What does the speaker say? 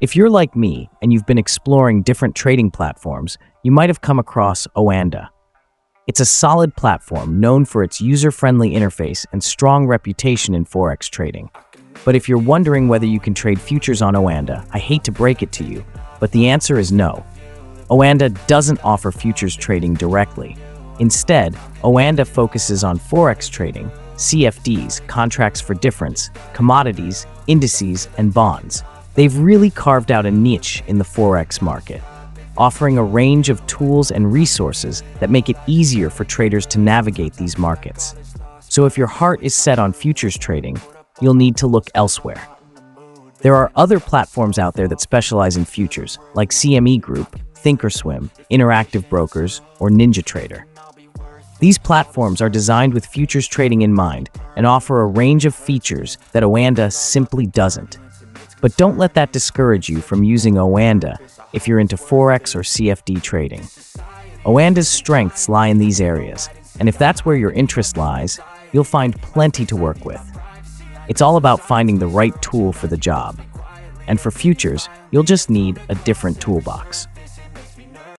If you're like me and you've been exploring different trading platforms, you might have come across Oanda. It's a solid platform known for its user-friendly interface and strong reputation in Forex trading. But if you're wondering whether you can trade futures on Oanda, I hate to break it to you, but the answer is no. Oanda doesn't offer futures trading directly. Instead, Oanda focuses on Forex trading, CFDs, contracts for difference, commodities, indices, and bonds. They've really carved out a niche in the Forex market, offering a range of tools and resources that make it easier for traders to navigate these markets. So if your heart is set on futures trading, you'll need to look elsewhere. There are other platforms out there that specialize in futures, like CME Group, Thinkorswim, Interactive Brokers, or NinjaTrader. These platforms are designed with futures trading in mind and offer a range of features that Oanda simply doesn't. But don't let that discourage you from using Oanda if you're into Forex or CFD trading. Oanda's strengths lie in these areas, and if that's where your interest lies, you'll find plenty to work with. It's all about finding the right tool for the job. And for futures, you'll just need a different toolbox.